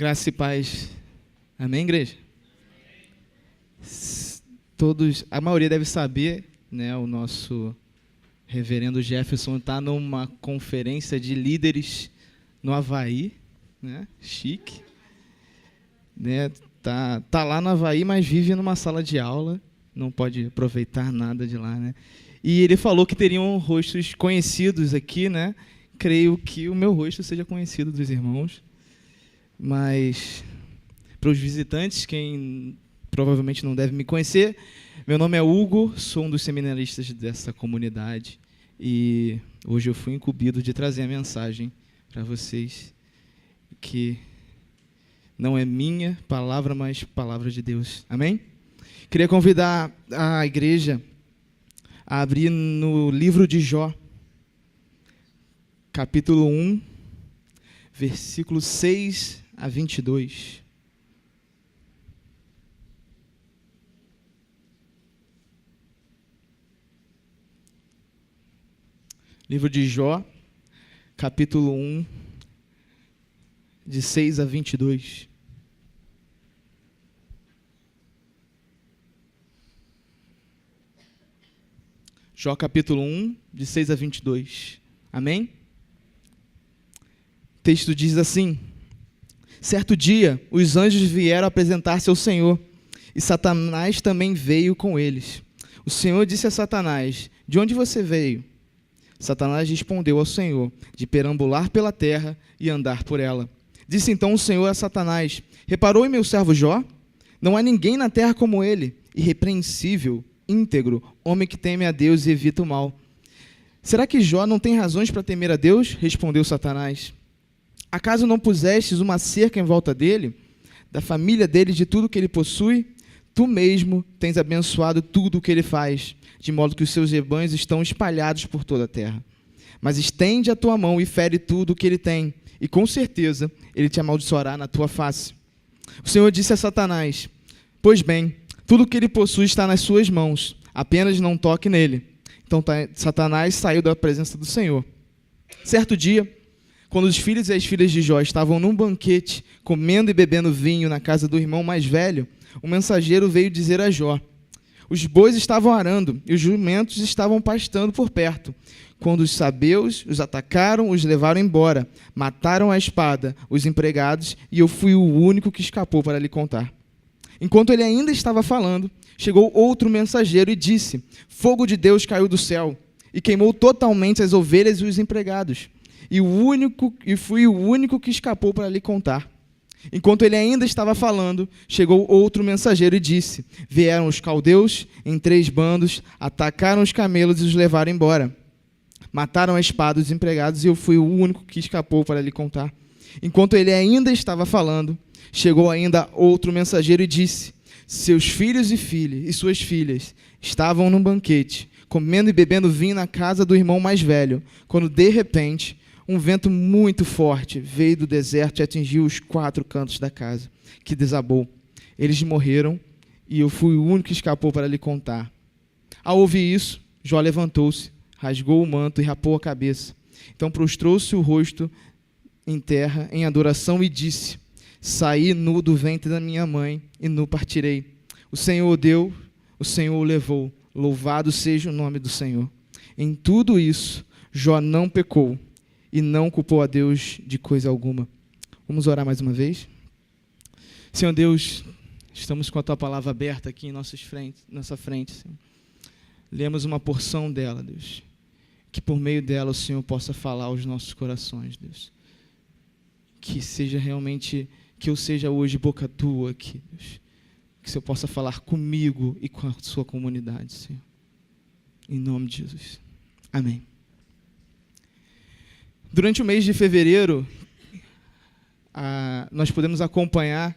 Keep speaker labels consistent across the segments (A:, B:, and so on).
A: Graça e paz. Amém, igreja? Todos, a maioria deve saber, né? O nosso reverendo Jefferson está numa conferência de líderes no Havaí, né? Chique, né? Tá lá no Havaí, mas vive numa sala de aula, não pode aproveitar nada de lá, né? E ele falou que teriam rostos conhecidos aqui, né? Creio que o meu rosto seja conhecido dos irmãos, mas para os visitantes, quem provavelmente não deve me conhecer, meu nome é Hugo, sou um dos seminaristas dessa comunidade e hoje eu fui incumbido de trazer a mensagem para vocês, que não é minha palavra, mas palavra de Deus. Amém? Queria convidar a igreja a abrir no livro de Jó, capítulo 1, versículos 6 a 22. Livro de Jó, capítulo 1, de 6 a 22. Jó, capítulo 1, de 6 a 22. Amém? O texto diz assim: certo dia, os anjos vieram apresentar-se ao Senhor, e Satanás também veio com eles. O Senhor disse a Satanás: de onde você veio? Satanás respondeu ao Senhor: de perambular pela terra e andar por ela. Disse então o Senhor a Satanás: reparou em meu servo Jó? Não há ninguém na terra como ele, irrepreensível, íntegro, homem que teme a Deus e evita o mal. Será que Jó não tem razões para temer a Deus? Respondeu Satanás. Acaso não pusestes uma cerca em volta dele, da família dele, de tudo que ele possui? Tu mesmo tens abençoado tudo o que ele faz, de modo que os seus rebanhos estão espalhados por toda a terra. Mas estende a tua mão e fere tudo o que ele tem, e com certeza ele te amaldiçoará na tua face. O Senhor disse a Satanás: pois bem, tudo o que ele possui está nas suas mãos, apenas não toque nele. Então Satanás saiu da presença do Senhor. Certo dia, quando os filhos e as filhas de Jó estavam num banquete, comendo e bebendo vinho na casa do irmão mais velho, um mensageiro veio dizer a Jó: os bois estavam arando e os jumentos estavam pastando por perto, quando os sabeus os atacaram, os levaram embora, mataram à espada os empregados, e eu fui o único que escapou para lhe contar. Enquanto ele ainda estava falando, chegou outro mensageiro e disse: fogo de Deus caiu do céu e queimou totalmente as ovelhas e os empregados. E fui o único que escapou para lhe contar. Enquanto ele ainda estava falando, chegou outro mensageiro e disse: vieram os caldeus em 3 bandos, atacaram os camelos e os levaram embora. Mataram a espada os empregados, e eu fui o único que escapou para lhe contar. Enquanto ele ainda estava falando, chegou ainda outro mensageiro e disse: seus filhos e suas filhas estavam num banquete, comendo e bebendo vinho na casa do irmão mais velho, quando de repente um vento muito forte veio do deserto e atingiu os 4 cantos da casa, que desabou. Eles morreram, e eu fui o único que escapou para lhe contar. Ao ouvir isso, Jó levantou-se, rasgou o manto e rapou a cabeça. Então prostrou-se o rosto em terra, em adoração, e disse: saí nu do ventre da minha mãe, e nu partirei. O Senhor o deu, o Senhor o levou. Louvado seja o nome do Senhor. Em tudo isso, Jó não pecou e não culpou a Deus de coisa alguma. Vamos orar mais uma vez? Senhor Deus, estamos com a Tua palavra aberta aqui em nossa frente, Senhor. Lemos uma porção dela, Deus. Que por meio dela o Senhor possa falar aos nossos corações, Deus. Que seja realmente, que eu seja hoje boca Tua aqui, Deus. Que o Senhor possa falar comigo e com a sua comunidade, Senhor. Em nome de Jesus. Amém. Durante o mês de fevereiro, nós podemos acompanhar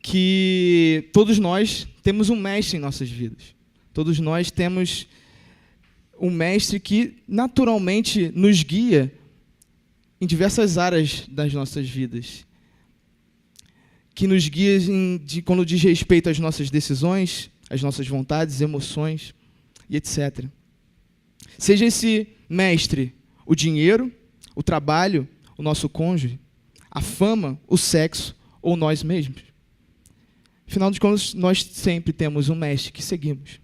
A: que todos nós temos um mestre em nossas vidas. Todos nós temos um mestre que naturalmente nos guia em diversas áreas das nossas vidas. Que nos guia quando diz respeito às nossas decisões, às nossas vontades, emoções e etc. Seja esse mestre o dinheiro, o trabalho, o nosso cônjuge, a fama, o sexo ou nós mesmos. Afinal de contas, nós sempre temos um mestre que seguimos.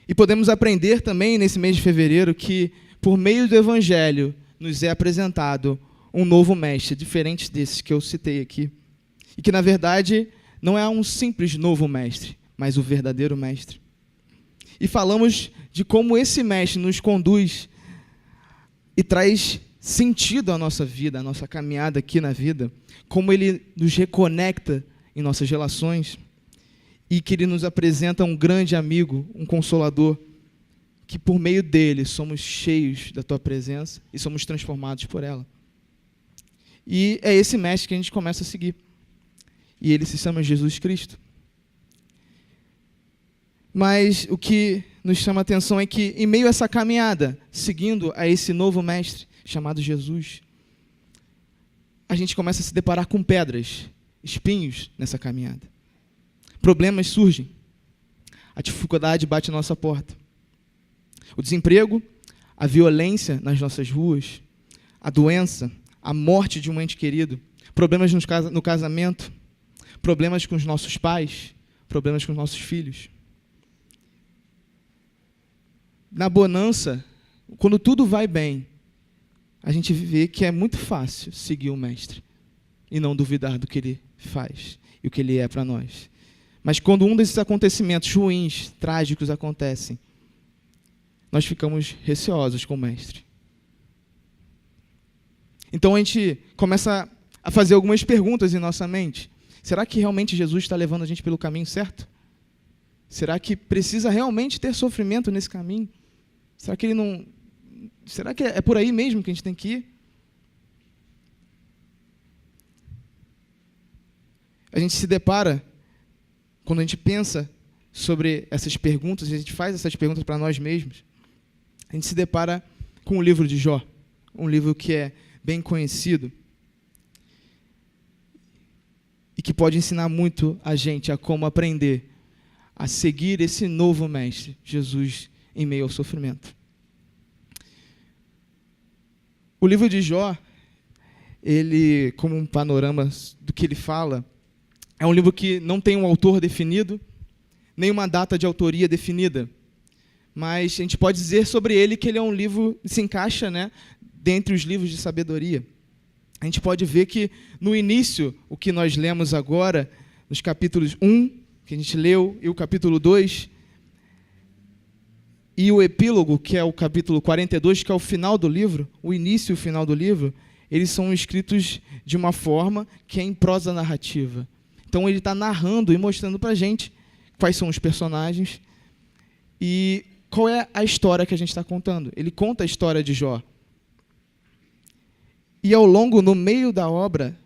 A: E podemos aprender também nesse mês de fevereiro que, por meio do Evangelho, nos é apresentado um novo mestre, diferente desses que eu citei aqui. E que, na verdade, não é um simples novo mestre, mas o verdadeiro mestre. E falamos de como esse mestre nos conduz e traz sentido à nossa vida, à nossa caminhada aqui na vida, como ele nos reconecta em nossas relações e que ele nos apresenta um grande amigo, um consolador, que por meio dele somos cheios da tua presença e somos transformados por ela. E é esse mestre que a gente começa a seguir. E ele se chama Jesus Cristo. Mas o que nos chama a atenção é que, em meio a essa caminhada, seguindo a esse novo mestre, chamado Jesus, a gente começa a se deparar com pedras, espinhos nessa caminhada. Problemas surgem. A dificuldade bate na nossa porta. O desemprego, a violência nas nossas ruas, a doença, a morte de um ente querido, problemas no casamento, problemas com os nossos pais, problemas com os nossos filhos. Na bonança, quando tudo vai bem, a gente vê que é muito fácil seguir o mestre e não duvidar do que ele faz e o que ele é para nós. Mas quando um desses acontecimentos ruins, trágicos acontecem, nós ficamos receosos com o mestre. Então a gente começa a fazer algumas perguntas em nossa mente. Será que realmente Jesus está levando a gente pelo caminho certo? Será que precisa realmente ter sofrimento nesse caminho? Será que ele não... Será que é por aí mesmo que a gente tem que ir? A gente se depara, quando a gente pensa sobre essas perguntas, a gente faz essas perguntas para nós mesmos, a gente se depara com o livro de Jó, um livro que é bem conhecido e que pode ensinar muito a gente a como aprender a seguir esse novo mestre, Jesus, em meio ao sofrimento. O livro de Jó, ele, como um panorama do que ele fala, é um livro que não tem um autor definido, nem uma data de autoria definida, mas a gente pode dizer sobre ele que ele é um livro que se encaixa, né, dentre os livros de sabedoria. A gente pode ver que, no início, o que nós lemos agora, nos capítulos 1, que a gente leu, e o capítulo 2, e o epílogo, que é o capítulo 42, que é o final do livro, o início e o final do livro, eles são escritos de uma forma que é em prosa narrativa. Então ele está narrando e mostrando para a gente quais são os personagens e qual é a história que a gente está contando. Ele conta a história de Jó. E ao longo, no meio da obra,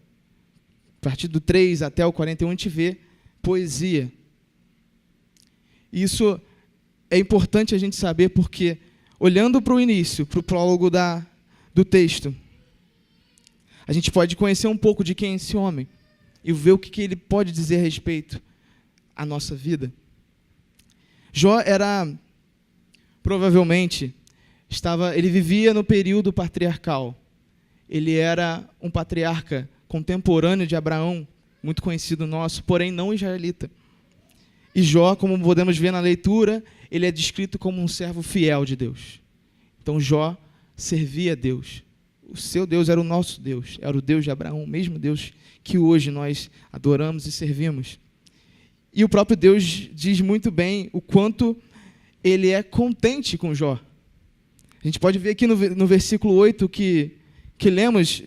A: a partir do 3 até o 41, a gente vê poesia. Isso é importante a gente saber porque, olhando para o início, para o prólogo do texto, a gente pode conhecer um pouco de quem é esse homem e ver o que ele pode dizer a respeito à nossa vida. Jó era, provavelmente, ele vivia no período patriarcal. Ele era um patriarca contemporâneo de Abraão, muito conhecido nosso, porém não israelita. E Jó, como podemos ver na leitura, ele é descrito como um servo fiel de Deus. Então Jó servia a Deus. O seu Deus era o nosso Deus, era o Deus de Abraão, o mesmo Deus que hoje nós adoramos e servimos. E o próprio Deus diz muito bem o quanto ele é contente com Jó. A gente pode ver aqui no versículo 8 que lemos,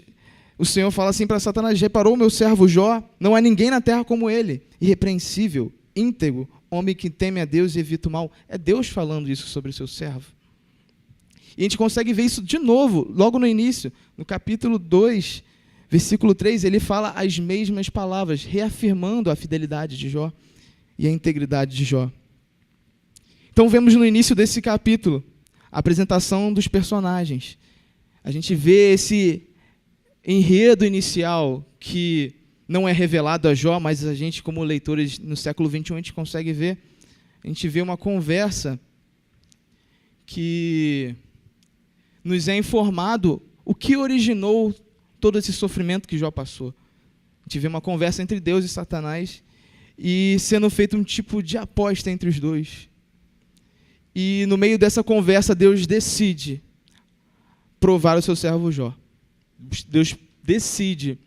A: o Senhor fala assim para Satanás: reparou o meu servo Jó? Não há ninguém na terra como ele, irrepreensível, íntegro, homem que teme a Deus e evita o mal. É Deus falando isso sobre o seu servo. E a gente consegue ver isso de novo, logo no início, no capítulo 2, versículo 3, ele fala as mesmas palavras, reafirmando a fidelidade de Jó e a integridade de Jó. Então vemos no início desse capítulo a apresentação dos personagens. A gente vê esse enredo inicial que não é revelado a Jó, mas a gente, como leitores no século XXI, a gente consegue ver. A gente vê uma conversa que nos é informado o que originou todo esse sofrimento que Jó passou. A gente vê uma conversa entre Deus e Satanás e sendo feito um tipo de aposta entre os dois. E no meio dessa conversa, Deus decide provar o seu servo Jó. Deus decide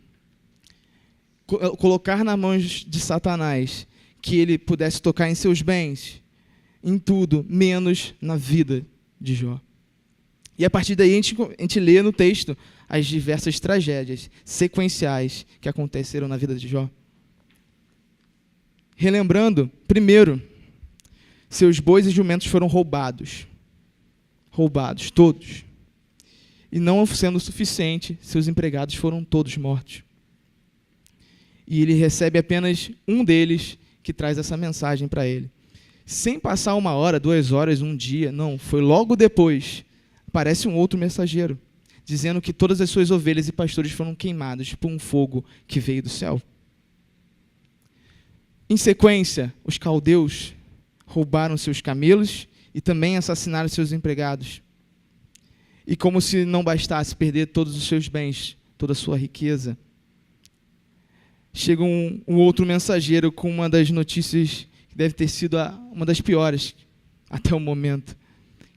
A: colocar nas mãos de Satanás que ele pudesse tocar em seus bens, em tudo, menos na vida de Jó. E a partir daí a gente lê no texto as diversas tragédias sequenciais que aconteceram na vida de Jó. Relembrando, primeiro, seus bois e jumentos foram roubados. Roubados, todos. E não sendo suficiente, seus empregados foram todos mortos. E ele recebe apenas um deles que traz essa mensagem para ele. Sem passar 1 hora, 2 horas, 1 dia, não, foi logo depois, aparece um outro mensageiro, dizendo que todas as suas ovelhas e pastores foram queimados por um fogo que veio do céu. Em sequência, os caldeus roubaram seus camelos e também assassinaram seus empregados. E como se não bastasse perder todos os seus bens, toda a sua riqueza, chega um outro mensageiro com uma das notícias que deve ter sido uma das piores até o momento,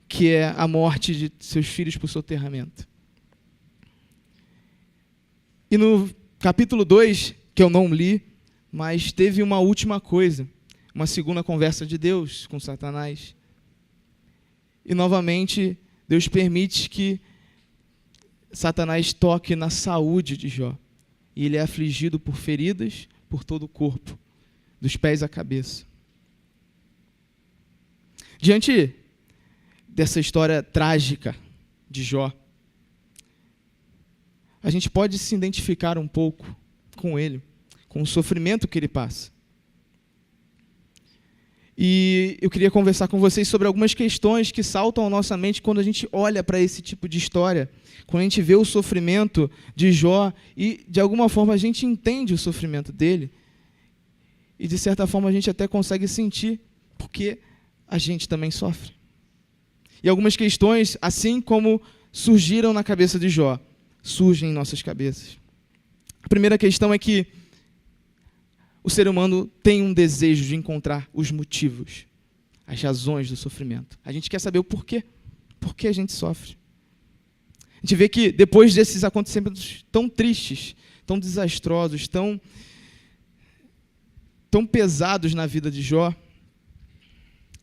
A: que é a morte de seus filhos por soterramento. E no capítulo 2, que eu não li, mas teve uma última coisa, uma segunda conversa de Deus com Satanás. E novamente, Deus permite que Satanás toque na saúde de Jó. E ele é afligido por feridas por todo o corpo, dos pés à cabeça. Diante dessa história trágica de Jó, a gente pode se identificar um pouco com ele, com o sofrimento que ele passa. E eu queria conversar com vocês sobre algumas questões que saltam à nossa mente quando a gente olha para esse tipo de história, quando a gente vê o sofrimento de Jó e, de alguma forma, a gente entende o sofrimento dele e, de certa forma, a gente até consegue sentir, porque a gente também sofre. E algumas questões, assim como surgiram na cabeça de Jó, surgem em nossas cabeças. A primeira questão é que o ser humano tem um desejo de encontrar os motivos, as razões do sofrimento. A gente quer saber o porquê. Por que a gente sofre? A gente vê que depois desses acontecimentos tão tristes, tão desastrosos, tão pesados na vida de Jó,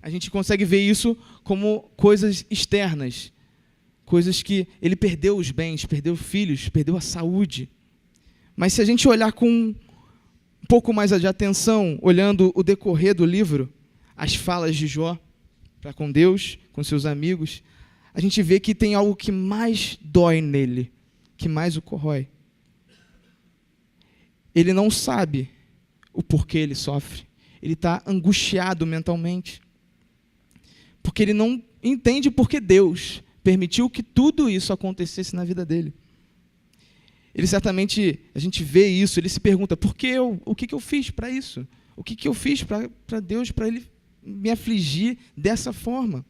A: a gente consegue ver isso como coisas externas, coisas que ele perdeu os bens, perdeu filhos, perdeu a saúde. Mas se a gente olhar com um pouco mais de atenção, olhando o decorrer do livro, as falas de Jó para com Deus, com seus amigos, a gente vê que tem algo que mais dói nele, que mais o corrói. Ele não sabe o porquê ele sofre. Ele está angustiado mentalmente. Porque ele não entende por que Deus permitiu que tudo isso acontecesse na vida dele. Ele certamente, a gente vê isso, ele se pergunta, por que eu? O que eu fiz para isso? O que eu fiz para Deus, para ele me afligir dessa forma?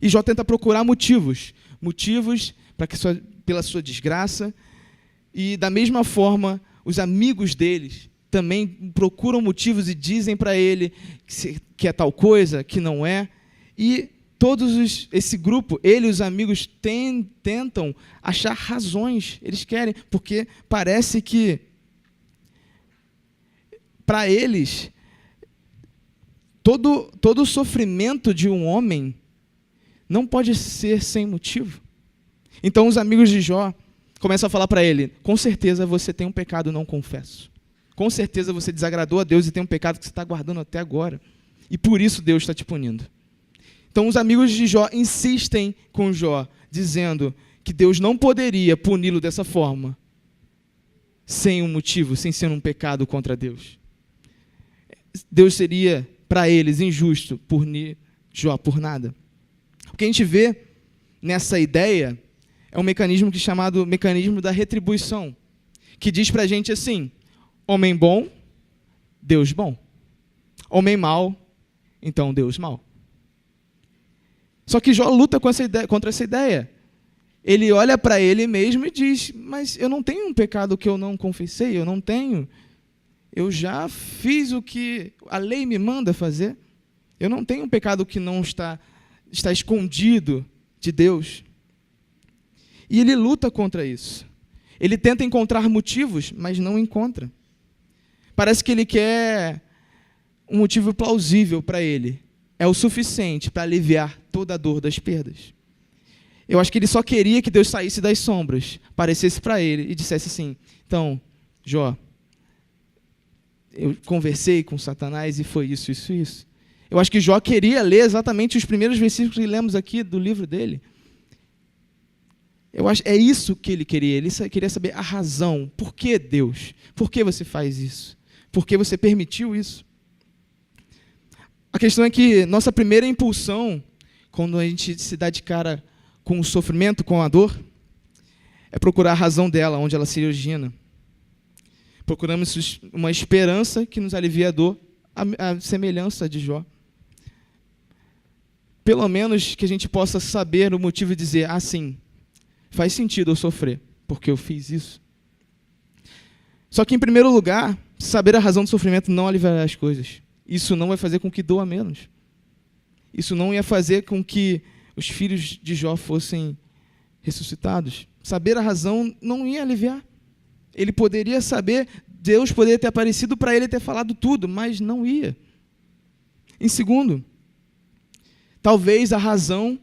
A: E Jó tenta procurar motivos pela sua desgraça, e da mesma forma, os amigos deles também procuram motivos e dizem para ele que é tal coisa, que não é, e esse grupo, ele e os amigos tentam achar razões, eles querem, porque parece que, para eles, todo o sofrimento de um homem não pode ser sem motivo. Então os amigos de Jó começam a falar para ele, com certeza você tem um pecado não confesso. Com certeza você desagradou a Deus e tem um pecado que você está guardando até agora. E por isso Deus está te punindo. Então os amigos de Jó insistem com Jó, dizendo que Deus não poderia puni-lo dessa forma, sem um motivo, sem ser um pecado contra Deus. Deus seria, para eles, injusto punir Jó por nada. O que a gente vê nessa ideia é um mecanismo que é chamado mecanismo da retribuição, que diz para a gente assim, homem bom, Deus bom. Homem mau, então Deus mau. Só que Jó luta contra essa ideia. ele olha para ele mesmo e diz, mas eu não tenho um pecado que eu não confessei, eu não tenho. Eu já fiz o que a lei me manda fazer. Eu não tenho um pecado que não está escondido de Deus. E ele luta contra isso. Ele tenta encontrar motivos, mas não encontra. Parece que ele quer um motivo plausível para ele. É o suficiente para aliviar toda a dor das perdas. Eu acho que ele só queria que Deus saísse das sombras, aparecesse para ele e dissesse assim, então, Jó, eu conversei com Satanás e foi isso, isso, isso. Eu acho que Jó queria ler exatamente os primeiros versículos que lemos aqui do livro dele. Eu acho é isso que ele queria. Ele queria saber a razão. Por que Deus? Por que você faz isso? Por que você permitiu isso? A questão é que nossa primeira impulsão, quando a gente se dá de cara com o sofrimento, com a dor, é procurar a razão dela, onde ela se origina. Procuramos uma esperança que nos alivia a dor, a semelhança de Jó. Pelo menos que a gente possa saber o motivo e dizer, sim, faz sentido eu sofrer, porque eu fiz isso. Só que, em primeiro lugar, saber a razão do sofrimento não aliviará as coisas. Isso não vai fazer com que doa menos. Isso não ia fazer com que os filhos de Jó fossem ressuscitados. Saber a razão não ia aliviar. Ele poderia saber, Deus poderia ter aparecido para ele ter falado tudo, mas não ia. Em segundo, talvez a razão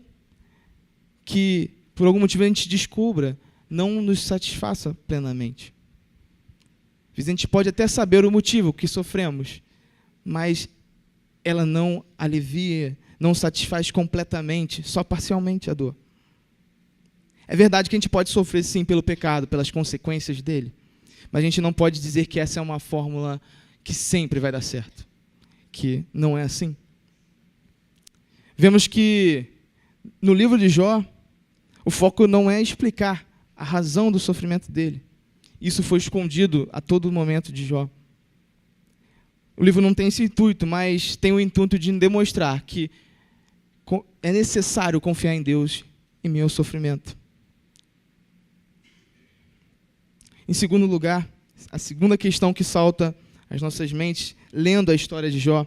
A: que, por algum motivo, a gente descubra, não nos satisfaça plenamente. Às vezes a gente pode até saber o motivo que sofremos, mas ela não alivia, não satisfaz completamente, só parcialmente a dor. É verdade que a gente pode sofrer, sim, pelo pecado, pelas consequências dele, mas a gente não pode dizer que essa é uma fórmula que sempre vai dar certo, que não é assim. Vemos que no livro de Jó, o foco não é explicar a razão do sofrimento dele. Isso foi escondido a todo momento de Jó. O livro não tem esse intuito, mas tem o intuito de demonstrar que é necessário confiar em Deus em meio ao sofrimento. Em segundo lugar, a segunda questão que salta às nossas mentes, lendo a história de Jó,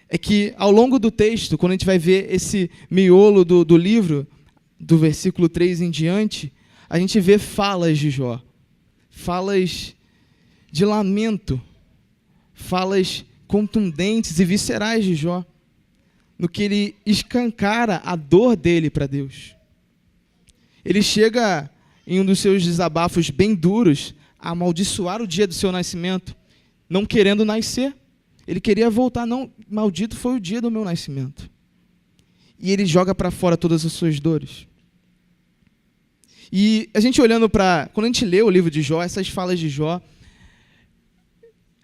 A: é que ao longo do texto, quando a gente vai ver esse miolo do livro, do versículo 3 em diante, a gente vê falas de Jó, falas de lamento, falas contundentes e viscerais de Jó, no que ele escancara a dor dele para Deus. Ele chega, em um dos seus desabafos bem duros, a amaldiçoar o dia do seu nascimento, não querendo nascer. Ele queria voltar, não, maldito foi o dia do meu nascimento. E ele joga para fora todas as suas dores. E a gente olhando para, quando a gente lê o livro de Jó, essas falas de Jó,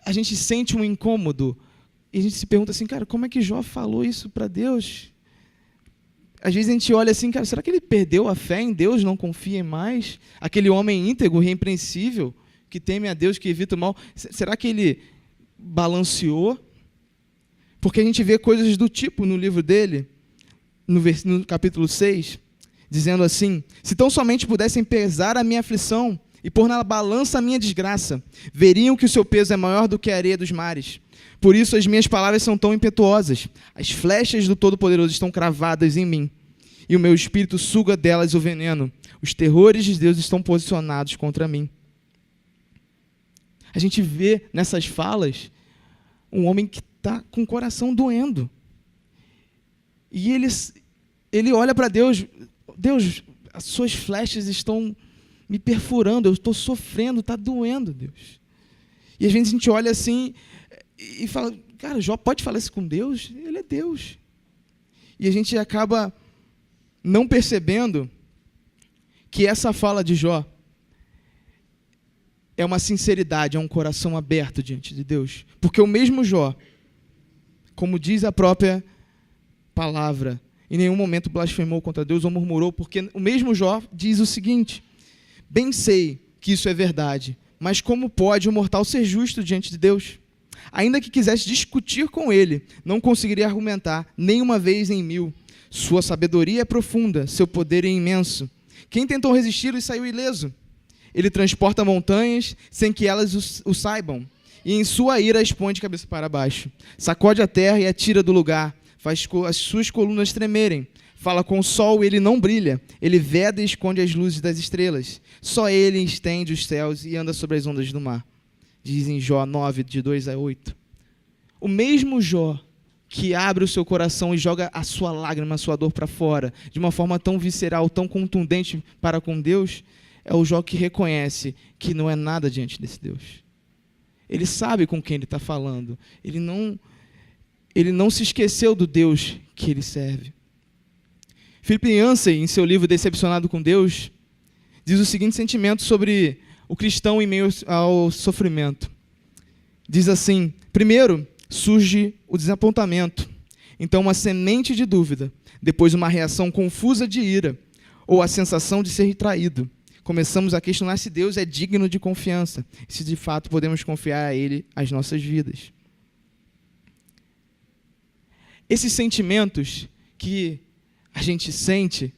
A: a gente sente um incômodo. E a gente se pergunta assim, cara, como é que Jó falou isso para Deus? Às vezes a gente olha assim, cara, será que ele perdeu a fé em Deus, não confia mais? Aquele homem íntegro, irrepreensível, que teme a Deus, que evita o mal, será que ele balanceou? Porque a gente vê coisas do tipo no livro dele, no capítulo 6, dizendo assim, se tão somente pudessem pesar a minha aflição e pôr na balança a minha desgraça, veriam que o seu peso é maior do que a areia dos mares. Por isso as minhas palavras são tão impetuosas, as flechas do Todo-Poderoso estão cravadas em mim, e o meu espírito suga delas o veneno. Os terrores de Deus estão posicionados contra mim. A gente vê nessas falas um homem que está com o coração doendo. E ele olha para Deus, Deus, as suas flechas estão me perfurando, eu estou sofrendo, está doendo, Deus. E às vezes a gente olha assim e fala, cara, Jó pode falar isso com Deus? Ele é Deus. E a gente acaba não percebendo que essa fala de Jó é uma sinceridade, é um coração aberto diante de Deus. Porque o mesmo Jó, como diz a própria palavra, em nenhum momento blasfemou contra Deus ou murmurou, porque o mesmo Jó diz o seguinte, bem sei que isso é verdade, mas como pode o mortal ser justo diante de Deus? Ainda que quisesse discutir com ele, não conseguiria argumentar, nem uma vez em 1000. Sua sabedoria é profunda, seu poder é imenso. Quem tentou resistir e saiu ileso? Ele transporta montanhas sem que elas o saibam, e em sua ira as põe de cabeça para baixo. Sacode a terra e a tira do lugar, faz as suas colunas tremerem. Fala com o sol e ele não brilha. Ele veda e esconde as luzes das estrelas. Só ele estende os céus e anda sobre as ondas do mar. Diz em Jó 9, de 2 a 8. O mesmo Jó que abre o seu coração e joga a sua lágrima, a sua dor para fora, de uma forma tão visceral, tão contundente para com Deus, é o Jó que reconhece que não é nada diante desse Deus. Ele sabe com quem ele está falando. Ele não se esqueceu do Deus que ele serve. Philip Yancey, em seu livro Decepcionado com Deus, diz o seguinte sentimento sobre o cristão em meio ao sofrimento. Diz assim: primeiro, surge o desapontamento, então uma semente de dúvida, depois uma reação confusa de ira, ou a sensação de ser traído. Começamos a questionar se Deus é digno de confiança, e se de fato podemos confiar a Ele as nossas vidas. Esses sentimentos que a gente sente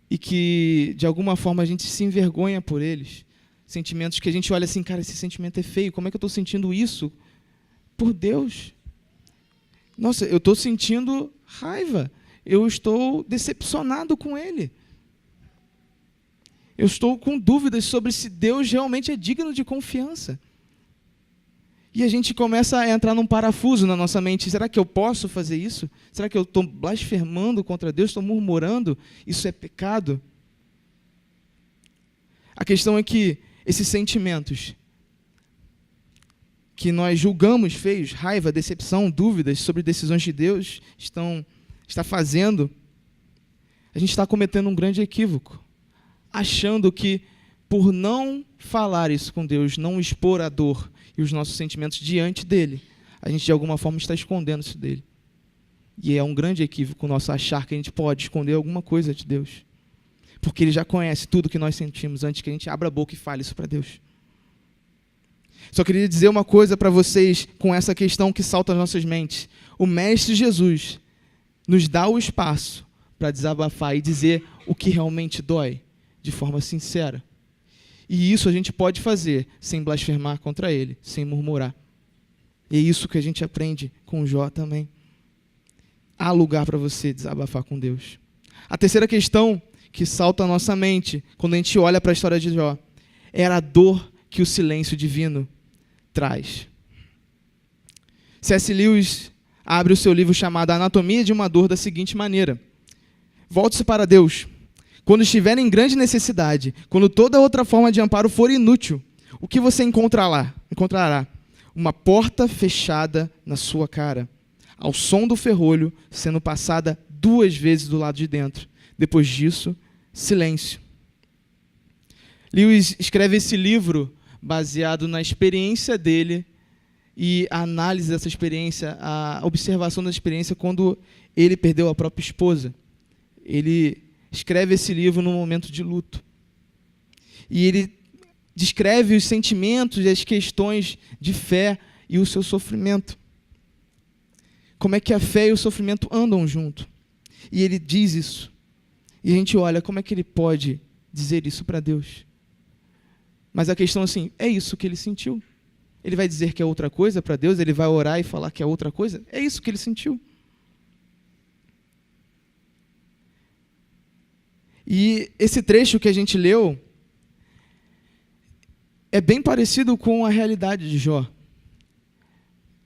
A: e que, de alguma forma, a gente se envergonha por eles. Sentimentos que a gente olha assim, cara, esse sentimento é feio, como é que eu estou sentindo isso? Por Deus. Nossa, eu estou sentindo raiva, eu estou decepcionado com Ele. Eu estou com dúvidas sobre se Deus realmente é digno de confiança. E a gente começa a entrar num parafuso na nossa mente. Será que eu posso fazer isso? Será que eu estou blasfemando contra Deus? Estou murmurando? Isso é pecado? A questão é que esses sentimentos que nós julgamos feios, raiva, decepção, dúvidas sobre decisões de Deus, está fazendo, a gente está cometendo um grande equívoco, achando que por não falar isso com Deus, não expor a dor e os nossos sentimentos diante dele, a gente de alguma forma está escondendo isso dele. E é um grande equívoco nosso achar que a gente pode esconder alguma coisa de Deus. Porque ele já conhece tudo que nós sentimos antes que a gente abra a boca e fale isso para Deus. Só queria dizer uma coisa para vocês com essa questão que salta às nossas mentes. O Mestre Jesus nos dá o espaço para desabafar e dizer o que realmente dói, de forma sincera. E isso a gente pode fazer sem blasfemar contra ele, sem murmurar. E é isso que a gente aprende com Jó também. Há lugar para você desabafar com Deus. A terceira questão que salta à nossa mente, quando a gente olha para a história de Jó, era a dor que o silêncio divino traz. C.S. Lewis abre o seu livro chamado Anatomia de uma Dor da seguinte maneira: volte-se para Deus. Quando estiver em grande necessidade, quando toda outra forma de amparo for inútil, o que você encontrará? Uma porta fechada na sua cara, ao som do ferrolho sendo passada 2 vezes do lado de dentro. Depois disso, silêncio. Lewis escreve esse livro baseado na experiência dele e a análise dessa experiência, a observação da experiência quando ele perdeu a própria esposa. Ele escreve esse livro num momento de luto. E ele descreve os sentimentos e as questões de fé e o seu sofrimento. Como é que a fé e o sofrimento andam junto. E ele diz isso. E a gente olha, como é que ele pode dizer isso para Deus? Mas a questão assim, é isso que ele sentiu. Ele vai dizer que é outra coisa para Deus? Ele vai orar e falar que é outra coisa? É isso que ele sentiu. E esse trecho que a gente leu é bem parecido com a realidade de Jó.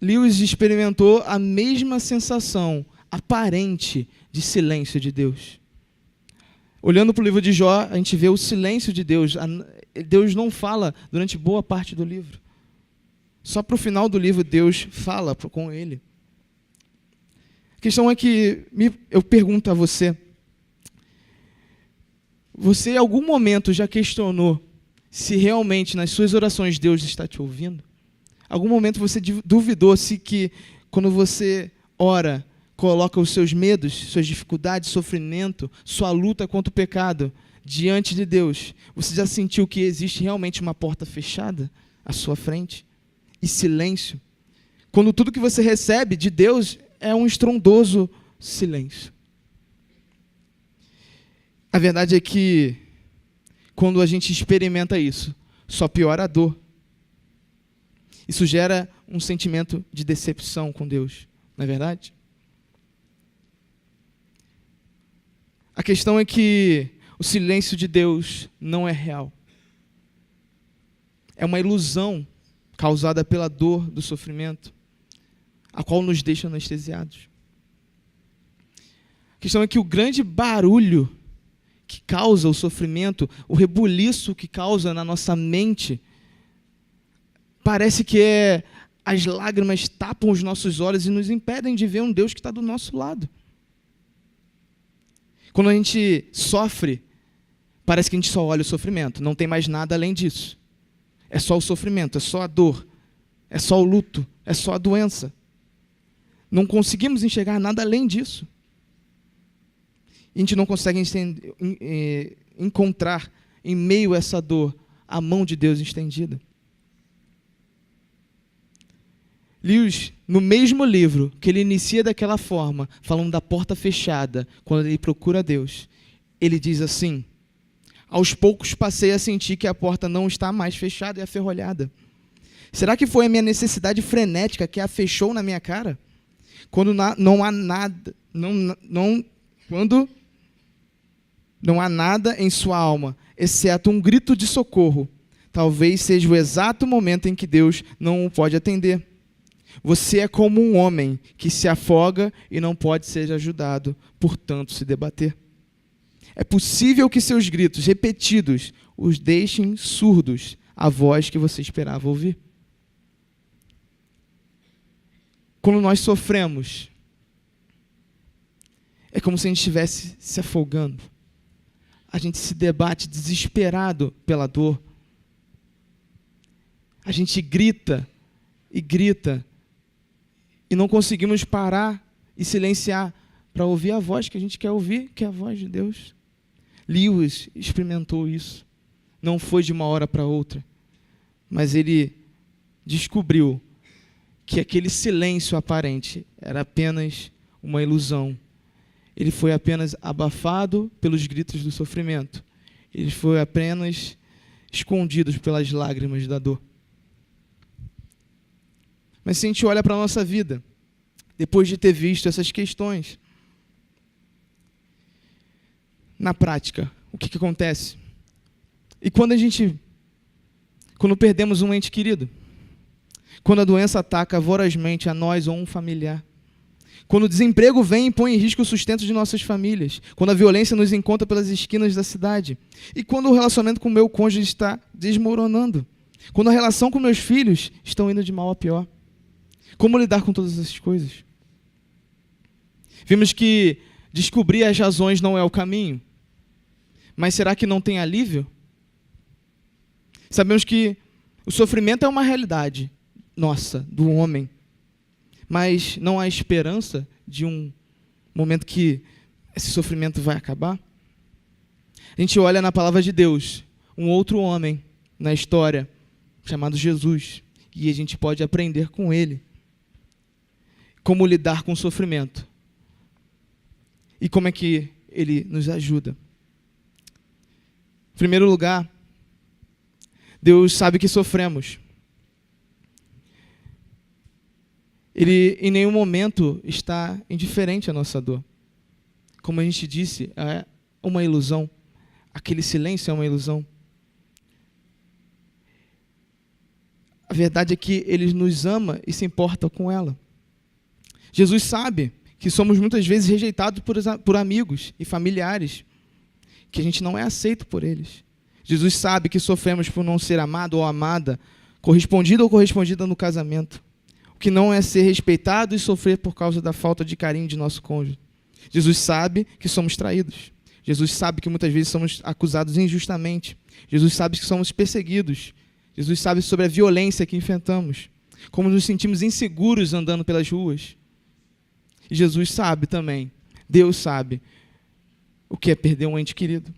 A: Lewis experimentou a mesma sensação aparente de silêncio de Deus. Olhando para o livro de Jó, a gente vê o silêncio de Deus. Deus não fala durante boa parte do livro. Só para o final do livro Deus fala com ele. A questão é que eu pergunto a você, você em algum momento já questionou se realmente nas suas orações Deus está te ouvindo? Algum momento você duvidou se que quando você ora, coloca os seus medos, suas dificuldades, sofrimento, sua luta contra o pecado diante de Deus, você já sentiu que existe realmente uma porta fechada à sua frente? E silêncio? Quando tudo que você recebe de Deus é um estrondoso silêncio. A verdade é que quando a gente experimenta isso, só piora a dor. Isso gera um sentimento de decepção com Deus, não é verdade? A questão é que o silêncio de Deus não é real. É uma ilusão causada pela dor do sofrimento, a qual nos deixa anestesiados. A questão é que o grande barulho que causa o sofrimento, o rebuliço que causa na nossa mente, parece que as lágrimas tapam os nossos olhos e nos impedem de ver um Deus que está do nosso lado. Quando a gente sofre, parece que a gente só olha o sofrimento, não tem mais nada além disso. É só o sofrimento, é só a dor, é só o luto, é só a doença. Não conseguimos enxergar nada além disso. A gente não consegue encontrar em meio a essa dor a mão de Deus estendida. Lewis, no mesmo livro, que ele inicia daquela forma, falando da porta fechada, quando ele procura Deus, ele diz assim: aos poucos passei a sentir que a porta não está mais fechada e aferrolhada. Será que foi a minha necessidade frenética que a fechou na minha cara? Quando não há nada, quando não há nada em sua alma, exceto um grito de socorro, talvez seja o exato momento em que Deus não o pode atender. Você é como um homem que se afoga e não pode ser ajudado, portanto se debater. É possível que seus gritos repetidos os deixem surdos à voz que você esperava ouvir. Quando nós sofremos, é como se a gente estivesse se afogando. A gente se debate desesperado pela dor. A gente grita e grita e não conseguimos parar e silenciar para ouvir a voz que a gente quer ouvir, que é a voz de Deus. Lewis experimentou isso. Não foi de uma hora para outra, mas ele descobriu que aquele silêncio aparente era apenas uma ilusão. Ele foi apenas abafado pelos gritos do sofrimento. Ele foi apenas escondido pelas lágrimas da dor. Mas se a gente olha para a nossa vida, depois de ter visto essas questões, na prática, o que acontece? E quando perdemos um ente querido, quando a doença ataca vorazmente a nós ou um familiar, quando o desemprego vem e põe em risco o sustento de nossas famílias, quando a violência nos encontra pelas esquinas da cidade, e quando o relacionamento com o meu cônjuge está desmoronando, quando a relação com meus filhos estão indo de mal a pior, como lidar com todas essas coisas? Vimos que descobrir as razões não é o caminho, mas será que não tem alívio? Sabemos que o sofrimento é uma realidade nossa, do homem, mas não há esperança de um momento que esse sofrimento vai acabar? A gente olha na palavra de Deus, um outro homem na história, chamado Jesus, e a gente pode aprender com ele como lidar com o sofrimento e como é que ele nos ajuda. Em primeiro lugar, Deus sabe que sofremos. Ele em nenhum momento está indiferente à nossa dor. Como a gente disse, é uma ilusão. Aquele silêncio é uma ilusão. A verdade é que Ele nos ama e se importa com ela. Jesus sabe que somos muitas vezes rejeitados por amigos e familiares, que a gente não é aceito por eles. Jesus sabe que sofremos por não ser amado ou amada, correspondido ou correspondida no casamento. O que não é ser respeitado e sofrer por causa da falta de carinho de nosso cônjuge. Jesus sabe que somos traídos. Jesus sabe que muitas vezes somos acusados injustamente. Jesus sabe que somos perseguidos. Jesus sabe sobre a violência que enfrentamos. Como nos sentimos inseguros andando pelas ruas. E Jesus sabe também, Deus sabe, o que é perder um ente querido.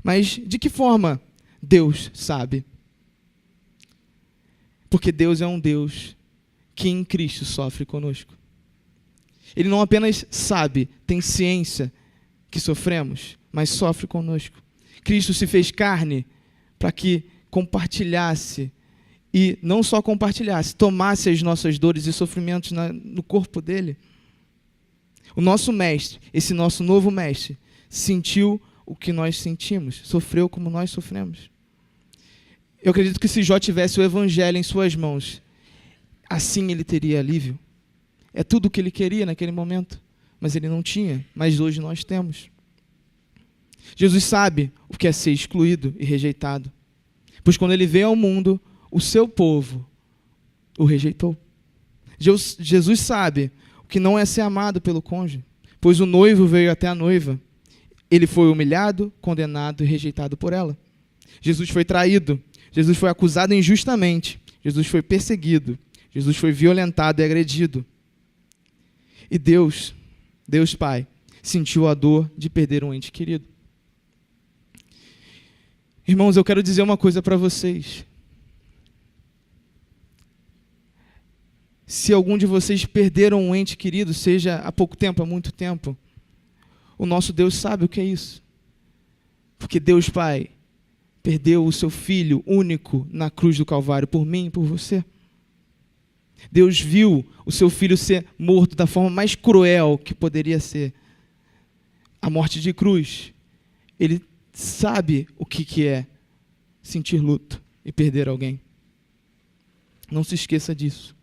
A: Mas de que forma Deus sabe? Porque Deus é um Deus que em Cristo sofre conosco. Ele não apenas sabe, tem ciência que sofremos, mas sofre conosco. Cristo se fez carne para que compartilhasse, e não só compartilhasse, tomasse as nossas dores e sofrimentos no corpo dele. O nosso mestre, esse nosso novo mestre, sentiu o que nós sentimos, sofreu como nós sofremos. Eu acredito que se Jó tivesse o evangelho em suas mãos, assim ele teria alívio. É tudo o que ele queria naquele momento, mas ele não tinha, mas hoje nós temos. Jesus sabe o que é ser excluído e rejeitado, pois quando ele veio ao mundo, o seu povo o rejeitou. Jesus sabe o que não é ser amado pelo cônjuge, pois o noivo veio até a noiva. Ele foi humilhado, condenado e rejeitado por ela. Jesus foi traído, Jesus foi acusado injustamente, Jesus foi perseguido, Jesus foi violentado e agredido. E Deus Pai, sentiu a dor de perder um ente querido. Irmãos, eu quero dizer uma coisa para vocês. Se algum de vocês perderam um ente querido, seja há pouco tempo, há muito tempo, o nosso Deus sabe o que é isso. Porque Deus Pai perdeu o seu Filho único na cruz do Calvário, por mim e por você. Deus viu o seu Filho ser morto da forma mais cruel que poderia ser. A morte de cruz. Ele sabe o que é sentir luto e perder alguém. Não se esqueça disso.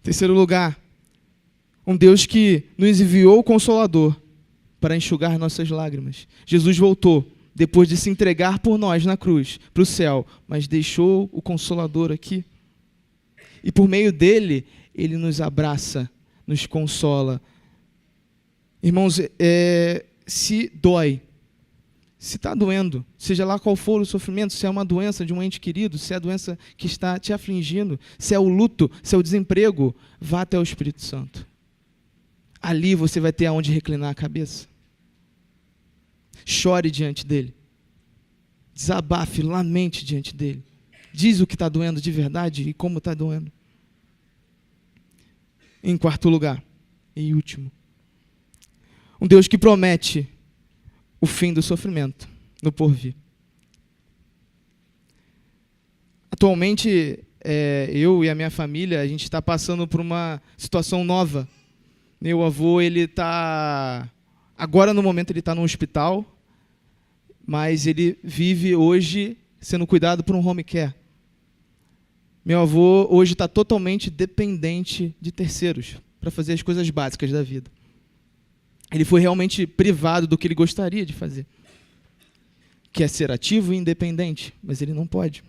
A: Terceiro lugar, um Deus que nos enviou o Consolador para enxugar nossas lágrimas. Jesus voltou, depois de se entregar por nós na cruz, para o céu, mas deixou o Consolador aqui. E por meio dele, ele nos abraça, nos consola. Irmãos, se dói, se está doendo, seja lá qual for o sofrimento, se é uma doença de um ente querido, se é a doença que está te afligindo, se é o luto, se é o desemprego, vá até o Espírito Santo. Ali você vai ter aonde reclinar a cabeça. Chore diante dele. Desabafe, lamente diante dele. Diz o que está doendo de verdade e como está doendo. Em quarto lugar, e último, um Deus que promete o fim do sofrimento no porvir. Atualmente, eu e a minha família, a gente está passando por uma situação nova. Meu avô, ele está... Agora, no momento, ele está no hospital, mas ele vive hoje sendo cuidado por um home care. Meu avô hoje está totalmente dependente de terceiros para fazer as coisas básicas da vida. Ele foi realmente privado do que ele gostaria de fazer, que é ser ativo e independente, mas ele não pode.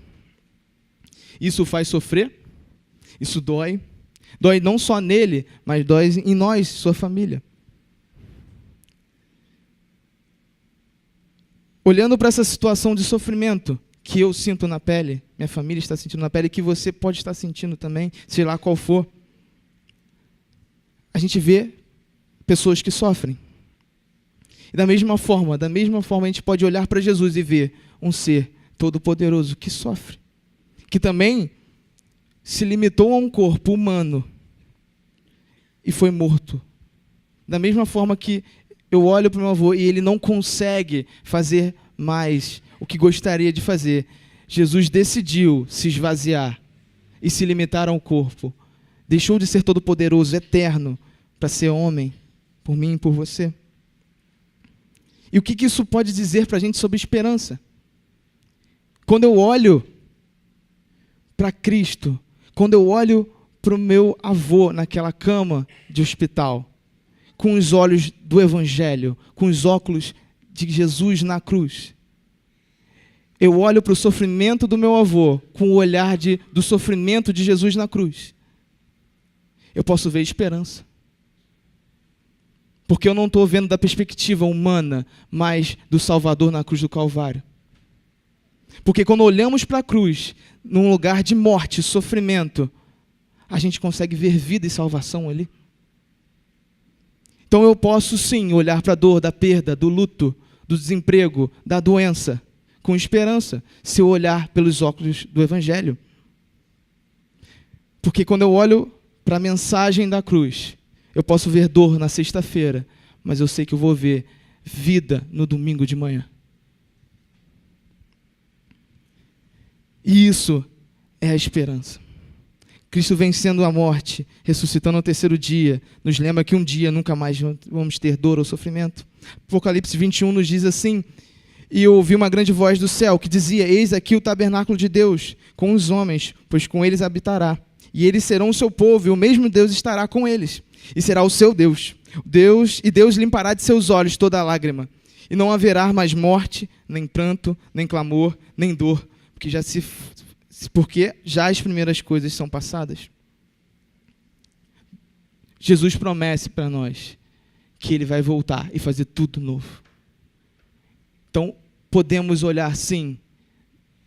A: Isso faz sofrer, isso dói. Dói não só nele, mas dói em nós, sua família. Olhando para essa situação de sofrimento que eu sinto na pele, minha família está sentindo na pele, que você pode estar sentindo também, sei lá qual for, a gente vê pessoas que sofrem. E da mesma forma a gente pode olhar para Jesus e ver um ser todo-poderoso que sofre, que também se limitou a um corpo humano e foi morto. Da mesma forma que eu olho para o meu avô e ele não consegue fazer mais o que gostaria de fazer, Jesus decidiu se esvaziar e se limitar a um corpo. Deixou de ser todo-poderoso, eterno, para ser homem, por mim e por você. E o que isso pode dizer para a gente sobre esperança? Quando eu olho para Cristo, quando eu olho para o meu avô naquela cama de hospital, com os olhos do Evangelho, com os óculos de Jesus na cruz, eu olho para o sofrimento do meu avô com o olhar do sofrimento de Jesus na cruz, eu posso ver esperança. Porque eu não estou vendo da perspectiva humana, mas do Salvador na cruz do Calvário. Porque quando olhamos para a cruz, num lugar de morte e sofrimento, a gente consegue ver vida e salvação ali. Então eu posso sim olhar para a dor, da perda, do luto, do desemprego, da doença, com esperança, se eu olhar pelos óculos do Evangelho. Porque quando eu olho para a mensagem da cruz, eu posso ver dor na sexta-feira, mas eu sei que eu vou ver vida no domingo de manhã. E isso é a esperança. Cristo vencendo a morte, ressuscitando ao terceiro dia, nos lembra que um dia nunca mais vamos ter dor ou sofrimento. Apocalipse 21 nos diz assim: e eu ouvi uma grande voz do céu que dizia: eis aqui o tabernáculo de Deus com os homens, pois com eles habitará. E eles serão o seu povo, e o mesmo Deus estará com eles, e será o seu Deus. Deus limpará de seus olhos toda a lágrima, e não haverá mais morte, nem pranto, nem clamor, nem dor, porque já as primeiras coisas são passadas. Jesus promete para nós que Ele vai voltar e fazer tudo novo. Então, podemos olhar, sim,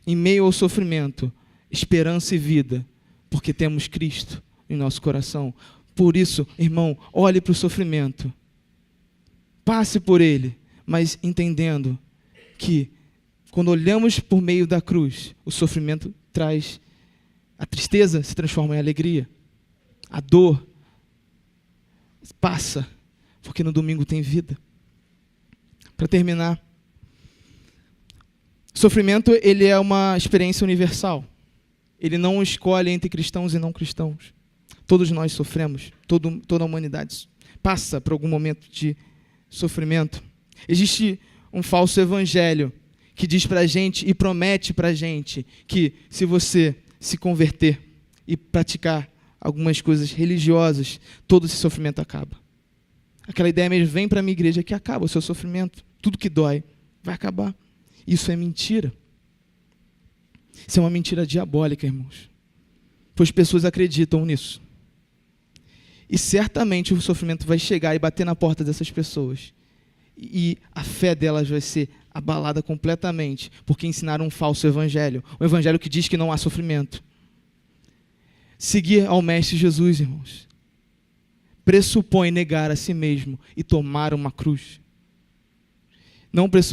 A: em meio ao sofrimento, esperança e vida, porque temos Cristo em nosso coração. Por isso, irmão, olhe para o sofrimento, passe por ele, mas entendendo que quando olhamos por meio da cruz, o sofrimento traz, a tristeza se transforma em alegria, a dor passa, porque no domingo tem vida. Para terminar, sofrimento, ele é uma experiência universal. Ele não escolhe entre cristãos e não cristãos. Todos nós sofremos, toda a humanidade passa por algum momento de sofrimento. Existe um falso evangelho que diz para a gente e promete para a gente que se você se converter e praticar algumas coisas religiosas, todo esse sofrimento acaba. Aquela ideia mesmo, vem para a minha igreja que acaba o seu sofrimento, tudo que dói vai acabar. Isso é mentira. Isso é uma mentira diabólica, irmãos. Pois pessoas acreditam nisso. E certamente o sofrimento vai chegar e bater na porta dessas pessoas. E a fé delas vai ser abalada completamente, porque ensinaram um falso evangelho. Um evangelho que diz que não há sofrimento. Seguir ao Mestre Jesus, irmãos, pressupõe negar a si mesmo e tomar uma cruz.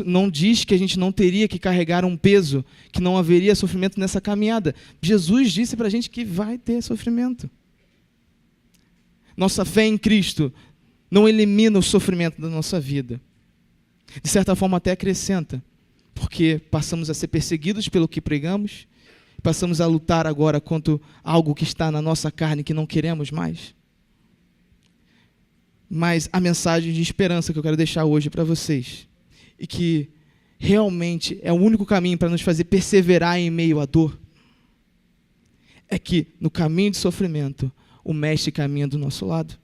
A: Não diz que a gente não teria que carregar um peso, que não haveria sofrimento nessa caminhada. Jesus disse para a gente que vai ter sofrimento. Nossa fé em Cristo não elimina o sofrimento da nossa vida. De certa forma até acrescenta, porque passamos a ser perseguidos pelo que pregamos, passamos a lutar agora contra algo que está na nossa carne que não queremos mais. Mas a mensagem de esperança que eu quero deixar hoje para vocês, e que realmente é o único caminho para nos fazer perseverar em meio à dor, é que no caminho de sofrimento, o Mestre caminha do nosso lado.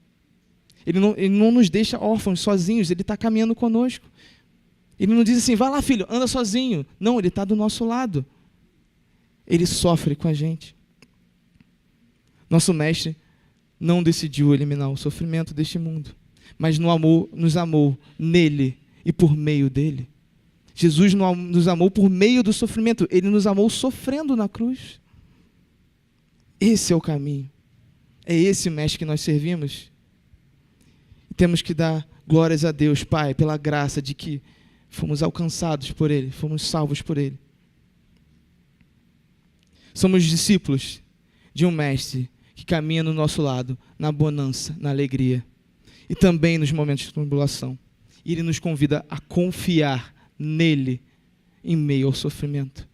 A: Ele não nos deixa órfãos, sozinhos, Ele está caminhando conosco. Ele não diz assim, vai lá filho, anda sozinho. Não, Ele está do nosso lado. Ele sofre com a gente. Nosso Mestre não decidiu eliminar o sofrimento deste mundo, mas nos amou nele e por meio dele. Jesus nos amou por meio do sofrimento. Ele nos amou sofrendo na cruz. Esse é o caminho. É esse o Mestre que nós servimos. E temos que dar glórias a Deus, Pai, pela graça de que fomos alcançados por Ele, fomos salvos por Ele. Somos discípulos de um Mestre que caminha no nosso lado, na bonança, na alegria e também nos momentos de tribulação. E Ele nos convida a confiar nele em meio ao sofrimento.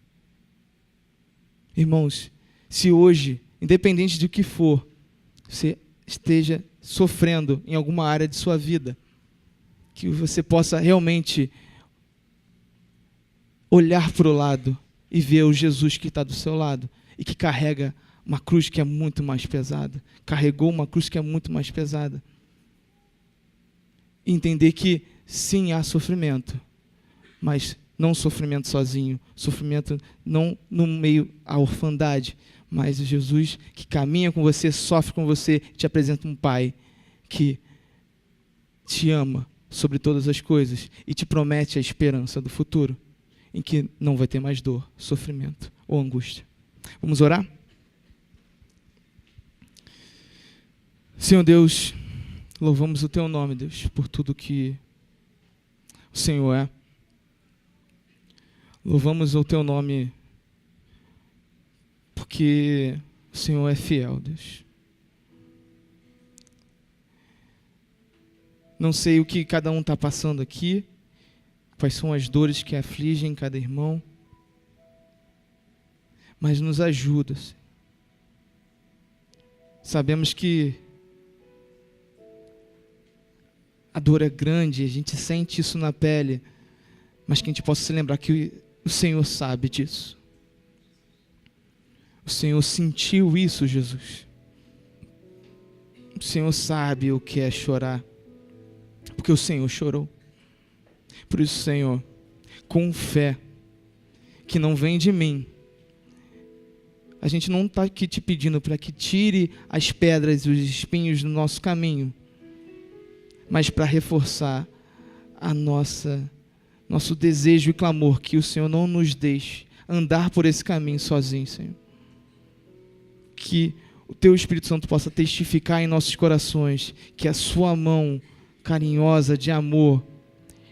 A: Irmãos, se hoje, independente do que for, você esteja sofrendo em alguma área de sua vida, que você possa realmente olhar para o lado e ver o Jesus que está do seu lado e que carrega uma cruz que é muito mais pesada. Carregou uma cruz que é muito mais pesada. E entender que sim, há sofrimento, mas não sofrimento sozinho, sofrimento não no meio à orfandade, mas Jesus que caminha com você, sofre com você, te apresenta um Pai que te ama sobre todas as coisas e te promete a esperança do futuro, em que não vai ter mais dor, sofrimento ou angústia. Vamos orar? Senhor Deus, louvamos o Teu nome, Deus, por tudo que o Senhor é. Louvamos o Teu nome porque o Senhor é fiel, Deus. Não sei o que cada um está passando aqui, quais são as dores que afligem cada irmão, mas nos ajuda, Senhor. Sabemos que a dor é grande, a gente sente isso na pele, mas que a gente possa se lembrar que o Senhor sabe disso. O Senhor sentiu isso, Jesus. O Senhor sabe o que é chorar, porque o Senhor chorou. Por isso, Senhor, com fé, que não vem de mim, a gente não está aqui te pedindo para que tire as pedras e os espinhos do nosso caminho, mas para reforçar nosso desejo e clamor que o Senhor não nos deixe andar por esse caminho sozinho, Senhor. Que o Teu Espírito Santo possa testificar em nossos corações que a Sua mão carinhosa de amor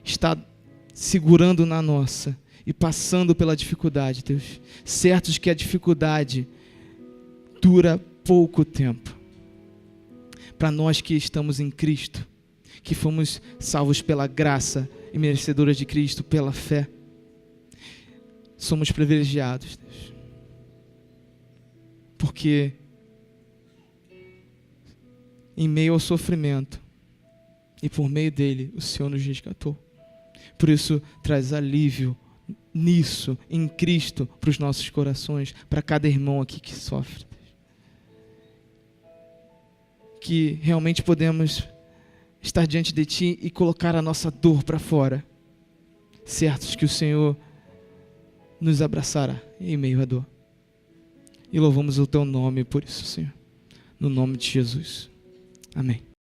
A: está segurando na nossa e passando pela dificuldade, Deus. Certos que a dificuldade dura pouco tempo. Para nós que estamos em Cristo, que fomos salvos pela graça e merecedores de Cristo pela fé, somos privilegiados, Deus. Porque em meio ao sofrimento e por meio dele, o Senhor nos resgatou. Por isso, traz alívio nisso, em Cristo, para os nossos corações, para cada irmão aqui que sofre. Que realmente podemos estar diante de Ti e colocar a nossa dor para fora, certos que o Senhor nos abraçará em meio à dor. E louvamos o Teu nome por isso, Senhor. No nome de Jesus. Amém.